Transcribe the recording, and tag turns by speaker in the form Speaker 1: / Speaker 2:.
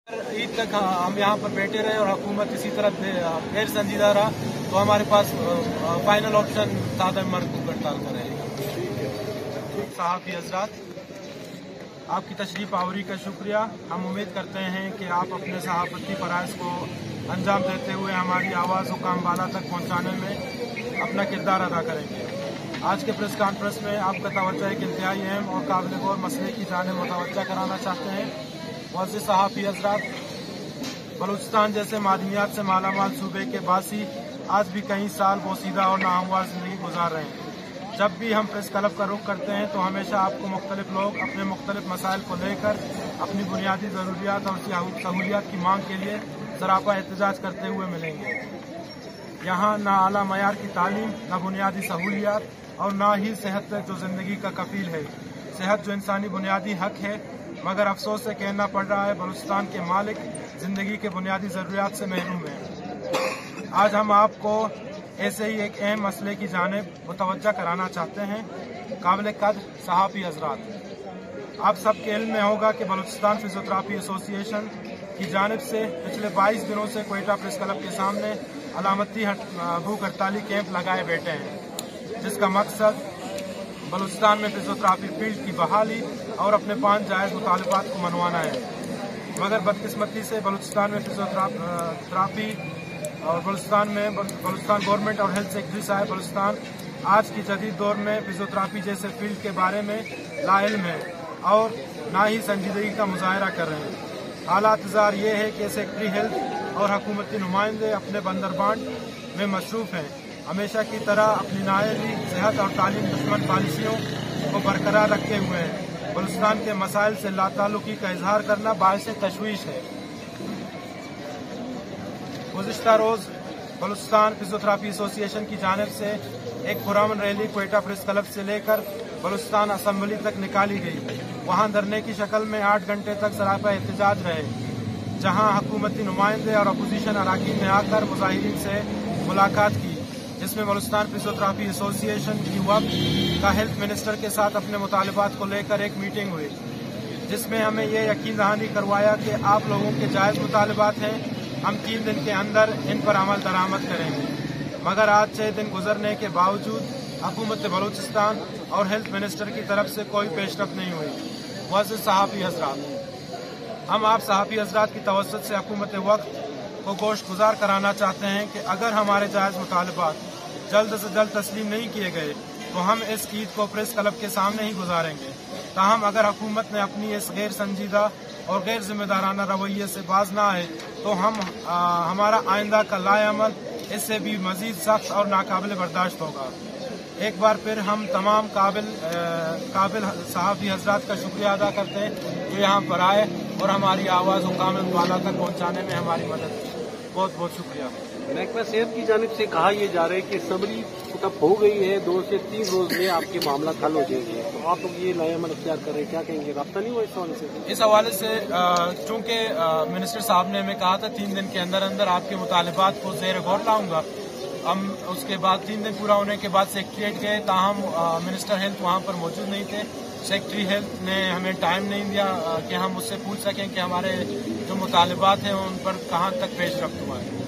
Speaker 1: ईद तक हम यहाँ पर बैठे रहे और हुकूमत इसी तरह गैर संजीदा रहा तो हमारे पास फाइनल ऑप्शन सादर मरकूब हड़ताल का रहेगा। सहाफ़ी हज़रात, आपकी तशरीफ आवरी का शुक्रिया। हम उम्मीद करते हैं कि आप अपने सहाफ़ती फ़राइज़ को अंजाम देते हुए हमारी आवाज़ हुकाम वाला तक पहुँचाने में अपना किरदार अदा करेंगे। आज के प्रेस कॉन्फ्रेंस में आपका तवज्जो एक इंतहाई अहम और काबिल गौर मसले की जानिब मुतवज्जा कराना चाहते हैं। मुअज़्ज़िज़ सहाफ़ी हज़रात, बलूचिस्तान जैसे मादनियात से मालामाल सूबे के बासी आज भी कई साल बोसीदा और नाहमवार ज़िंदगी गुजार रहे हैं। जब भी हम प्रेस क्लब का रुख करते हैं तो हमेशा आपको मुख्तलिफ लोग अपने मुख्तलिफ मसाइल को लेकर अपनी बुनियादी ज़रूरियात और सहूलियात की मांग के लिए सरापा एहतजाज करते हुए मिलेंगे। यहाँ ना आला मयार की तालीम, ना बुनियादी सहूलियात और ना ही सेहत जो ज़िंदगी का कफील है। सेहत जो इंसानी बुनियादी हक है, मगर अफसोस से कहना पड़ रहा है बलूचिस्तान के मालिक ज़िंदगी के बुनियादी ज़रूरियात से महरूम हैं। आज हम आपको ऐसे ही एक अहम मसले की जानिब मुतवज्जा कराना चाहते हैं। काबिल कद सहाफ़ी हज़रात, आप सबके इल्म में होगा कि बलूचिस्तान फिजियोथेरेपी एसोसिएशन की जानिब से पिछले 22 दिनों से क्वेटा प्रेस क्लब के सामने अलामती भूख हड़ताली कैंप लगाए बैठे हैं, जिसका मकसद बलूचिस्तान में फिजियोथेरेपी फील्ड की बहाली और अपने 5 जायज़ मुतालबात को मनवाना है। मगर बदकिस्मती से बलूचिस्तान में फिजियोथेरेपी और बलूचिस्तान गवर्नमेंट और हेल्थ सेक्रेटरी साहब बलूचिस्तान आज की जदीद दौर में फिजियोथेरेपी जैसे फील्ड के बारे में लाइल्म है और ना ही संजीदगी का मुजाहरा कर रहे हैं। हालात ज़ार ये है कि सेक्रेटरी हेल्थ और हुकूमती नुमाइंदे अपने बंदरबांट में मसरूफ़ हैं। हमेशा की तरह अपनी नायली सेहत और तालीम दुश्मन पॉलिसियों को बरकरार रखे हुए हैं। बलूचिस्तान के मसाइल से लाताल्लुकी का इजहार करना बाइस तशवीश है। गुज़िश्ता रोज़ बलूचिस्तान फिजियोथेरेपी एसोसिएशन की जानिब से एक पुरअमन रैली क्वेटा प्रेस क्लब से लेकर बलूचिस्तान असम्बली तक निकाली गई। वहां धरने की शक्ल में 8 घंटे तक सरापा एहतजाज रहे, जहां हुकूमती नुमाइंदे और अपोजिशन अराकीन ने आकर मुजाहिरीन से मुलाकात की, जिसमें बलूचिस्तान फिजियोथेरेपी एसोसिएशन की वक्त का हेल्थ मिनिस्टर के साथ अपने मुतालबात को लेकर एक मीटिंग हुई, जिसमें हमें ये यकीन दहानी करवाया कि आप लोगों के जायज़ मुतालबात हैं, हम 3 दिन के अंदर इन पर अमल दरामद करेंगे। मगर आज 6 दिन गुजरने के बावजूद हुकूमत बलूचिस्तान और हेल्थ मिनिस्टर की तरफ से कोई पेशरफ नहीं हुई। मुअज़्ज़िज़ सहाफ़ी हज़रात, हम आप सहाफ़ी हज़रात की तवज्जुह से हुकूमत वक्त को गोशगुजार कराना चाहते हैं कि अगर हमारे जायज़ मुतालबात जल्द से जल्द तस्लीम नहीं किए गए तो हम इस ईद को प्रेस क्लब के सामने ही गुजारेंगे। ताहम अगर हुकूमत ने अपनी इस गैर संजीदा और गैर जिम्मेदाराना रवैये से बाज ना आए तो हमारा आइंदा का लाएअमल इससे भी मजीद सख्त और नाकाबिल बर्दाश्त होगा। एक बार फिर हम तमाम काबिल सहाफ़ी हज़रात का शुक्रिया अदा करते हैं जो यहाँ पर आए और हमारी आवाज़ हुकाम वाला तक पहुँचाने में हमारी मदद की। बहुत बहुत शुक्रिया।
Speaker 2: महकमा सेहत की जानिब से कहा यह जा रहा है कि असम्बली तब हो गई है, 2 से 3 रोज में आपके मामला हल हो जाएंगे, तो आप लोग ये लाएअमल अख्तियार कर रहे हैं, क्या कहेंगे? राब्ता नहीं हुआ इस हवाले से?
Speaker 1: इस हवाले से चूँकि मिनिस्टर साहब ने हमें कहा था 3 दिन के अंदर अंदर आपके मुतालबात को ज़ेर गौर लाऊंगा। हम उसके बाद 3 दिन पूरा होने के बाद सेक्रेटरीट गए, ताहम मिनिस्टर हेल्थ वहाँ पर मौजूद नहीं थे। सेक्रेटरी हेल्थ ने हमें टाइम नहीं दिया कि हम उससे पूछ सकें कि हमारे जो मुतालबात हैं उन पर कहाँ तक पेशरफ्त हुआ है।